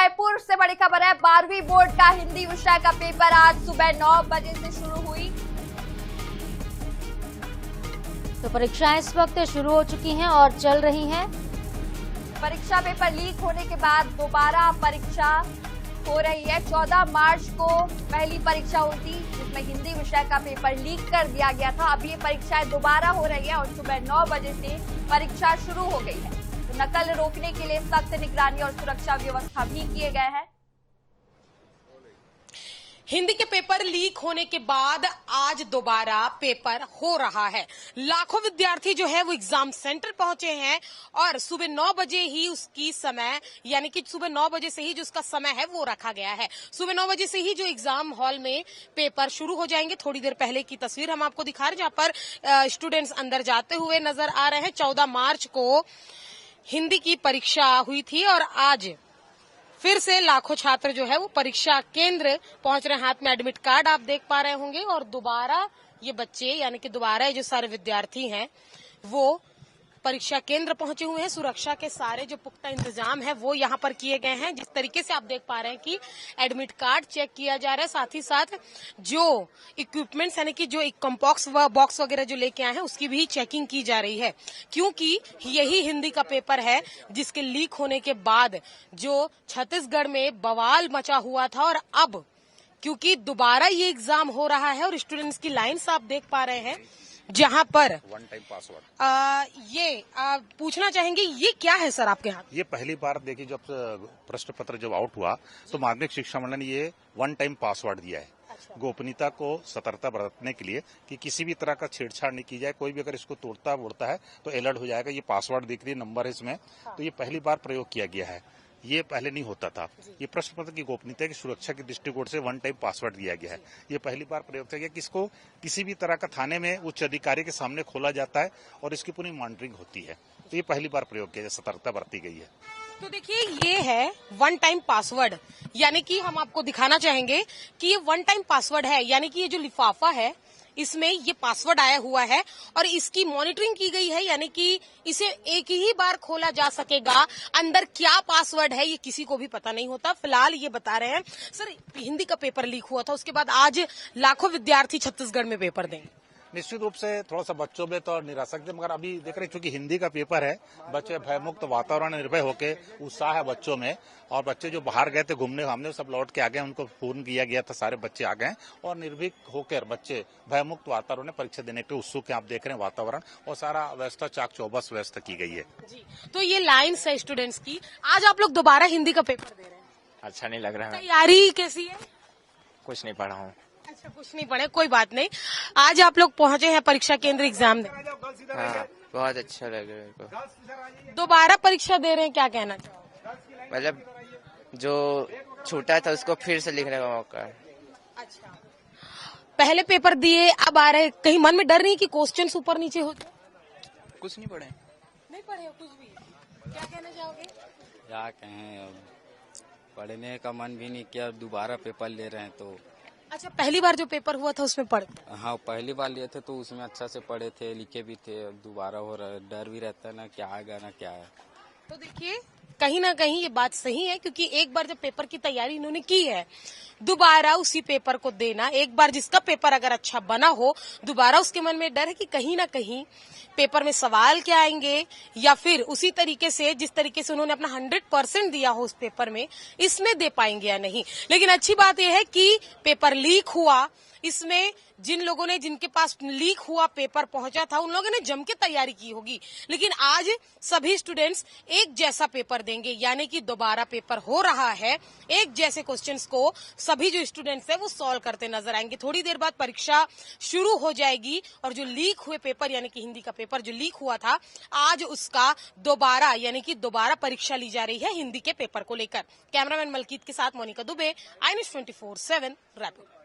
रायपुर से बड़ी खबर है। 12वीं बोर्ड का हिंदी विषय का पेपर आज सुबह 9 बजे से शुरू हुई। तो परीक्षाएं इस वक्त शुरू हो चुकी हैं और चल रही हैं। परीक्षा पेपर लीक होने के बाद दोबारा परीक्षा हो रही है। 14 मार्च को पहली परीक्षा हुई थी जिसमें हिंदी विषय का पेपर लीक कर दिया गया था। अब ये परीक्षाएं दोबारा हो रही है और सुबह 9 बजे से परीक्षा शुरू हो गई है। तो नकल रोकने के लिए सख्त निगरानी और सुरक्षा व्यवस्था भी किए गए हैं। हिंदी के पेपर लीक होने के बाद आज दोबारा पेपर हो रहा है। लाखों विद्यार्थी जो है वो एग्जाम सेंटर पहुंचे हैं और सुबह 9 बजे ही उसकी समय यानी कि सुबह 9 बजे से ही जो उसका समय है वो रखा गया है। सुबह 9 बजे से ही जो एग्जाम हॉल में पेपर शुरू हो जाएंगे। थोड़ी देर पहले की तस्वीर हम आपको दिखा रहे हैं जहां पर स्टूडेंट्स अंदर जाते हुए नजर आ रहे हैं। 14 मार्च को हिंदी की परीक्षा हुई थी और आज फिर से लाखों छात्र जो है वो परीक्षा केंद्र पहुंच रहे हैं। हाथ में एडमिट कार्ड आप देख पा रहे होंगे और दोबारा ये बच्चे यानी कि दोबारा ये जो सारे विद्यार्थी हैं वो परीक्षा केंद्र पहुंचे हुए हैं। सुरक्षा के सारे जो पुख्ता इंतजाम है वो यहाँ पर किए गए हैं। जिस तरीके से आप देख पा रहे हैं कि एडमिट कार्ड चेक किया जा रहा है, साथ ही साथ जो इक्विपमेंट्स यानी कि जो कंपॉक्स बॉक्स वगैरह जो लेके आए हैं उसकी भी चेकिंग की जा रही है, क्योंकि यही हिंदी का पेपर है जिसके लीक होने के बाद जो छत्तीसगढ़ में बवाल मचा हुआ था। और अब क्योंकि दोबारा ये एग्जाम हो रहा है और स्टूडेंट्स की लाइन्स आप देख पा रहे हैं जहां पर वन टाइम पासवर्ड पूछना चाहेंगे ये क्या है सर आपके हाथ? ये पहली बार देखिए जब प्रश्न पत्र जब आउट हुआ तो माध्यमिक शिक्षा मंडल ने ये वन टाइम पासवर्ड दिया है। अच्छा। गोपनीयता को सतर्कता बरतने के लिए कि किसी भी तरह का छेड़छाड़ नहीं की जाए। कोई भी अगर इसको तोड़ता बोड़ता है तो अलर्ट हो जाएगा। ये पासवर्ड दिख रही है, नंबर है इसमें। हाँ। तो ये पहली बार प्रयोग किया गया है, ये पहले नहीं होता था। ये प्रश्न पत्र की गोपनीयता की सुरक्षा के दृष्टिकोण से वन टाइम पासवर्ड दिया गया है। ये पहली बार प्रयोग किया गया कि इसको किसी भी तरह का थाने में उच्च अधिकारी के सामने खोला जाता है और इसकी पूरी मॉनिटरिंग होती है। तो ये पहली बार प्रयोग किया, सतर्कता बरती गई है। तो देखिए ये है वन टाइम पासवर्ड, यानी कि हम आपको दिखाना चाहेंगे कि ये वन टाइम पासवर्ड है, यानी कि ये जो लिफाफा है इसमें ये पासवर्ड आया हुआ है और इसकी मॉनिटरिंग की गई है, यानी कि इसे एक ही बार खोला जा सकेगा। अंदर क्या पासवर्ड है ये किसी को भी पता नहीं होता। फिलहाल ये बता रहे हैं सर हिंदी का पेपर लीक हुआ था, उसके बाद आज लाखों विद्यार्थी छत्तीसगढ़ में पेपर देंगे। निश्चित रूप से थोड़ा सा बच्चों में तो निराशा थे, मगर अभी देख रहे हैं क्योंकि हिंदी का पेपर है, बच्चे भयमुक्त वातावरण निर्भय होके उत्साह है बच्चों में। और बच्चे जो बाहर गए थे घूमने घामने सब लौट के आ गए, उनको फोन किया गया था, सारे बच्चे आ गए और निर्भीक होकर बच्चे भयमुक्त वातावरण में परीक्षा देने के उत्सुक हैं। आप देख रहे हैं वातावरण और सारा व्यवस्था चाक चौबस व्यवस्था की गई है जी। तो ये लाइन्स है स्टूडेंट्स की। आज आप लोग दोबारा हिंदी का पेपर दे रहे हैं, अच्छा नहीं लग रहा है। तैयारी कैसी है? कुछ नहीं पढ़ा हूँ। अच्छा कुछ नहीं पढ़े, कोई बात नहीं। आज आप लोग पहुंचे हैं परीक्षा केंद्र एग्जाम देने। हाँ, बहुत अच्छा लग रहा है। दोबारा परीक्षा दे रहे हैं, क्या कहना चाहोगे? मतलब जो छूटा था उसको फिर से लिखने का मौका है। अच्छा पहले पेपर दिए अब आ रहे, कहीं मन में डर नहीं कि क्वेश्चंस ऊपर नीचे हो जाए? कुछ नहीं पढ़े। नहीं पढ़े हो कुछ भी, क्या कहना चाहोगे? क्या कहें, पढ़ने का मन भी नहीं किया, दोबारा पेपर ले रहे हैं तो। अच्छा पहली बार जो पेपर हुआ था उसमें पढ़? हाँ पहली बार लिए थे तो उसमें अच्छा से पढ़े थे, लिखे भी थे। दोबारा हो रहा है, डर भी रहता है ना क्या आएगा ना क्या है। तो देखिए कहीं ना कहीं ये बात सही है, क्योंकि एक बार जब पेपर की तैयारी इन्होंने की है दोबारा उसी पेपर को देना, एक बार जिसका पेपर अगर अच्छा बना हो दोबारा उसके मन में डर है कि कहीं ना कहीं पेपर में सवाल क्या आएंगे या फिर उसी तरीके से जिस तरीके से उन्होंने अपना 100% दिया हो उस पेपर में इसमें दे पाएंगे या नहीं। लेकिन अच्छी बात यह है कि पेपर लीक हुआ, इसमें जिन लोगों ने जिनके पास लीक हुआ पेपर पहुंचा था उन लोगों ने जम के तैयारी की होगी। लेकिन आज सभी स्टूडेंट्स एक जैसा पेपर देंगे, यानी कि दोबारा पेपर हो रहा है। एक जैसे क्वेश्चंस को सभी जो स्टूडेंट्स हैं वो सॉल्व करते नजर आएंगे। थोड़ी देर बाद परीक्षा शुरू हो जाएगी और जो लीक हुए पेपर यानी कि हिंदी का पेपर जो लीक हुआ था आज उसका दोबारा यानी कि दोबारा परीक्षा ली जा रही है हिंदी के पेपर को लेकर। कैमरामैन मलकीत के साथ मोनिका दुबे, आई न्यूज़ 24/7 रायपुर।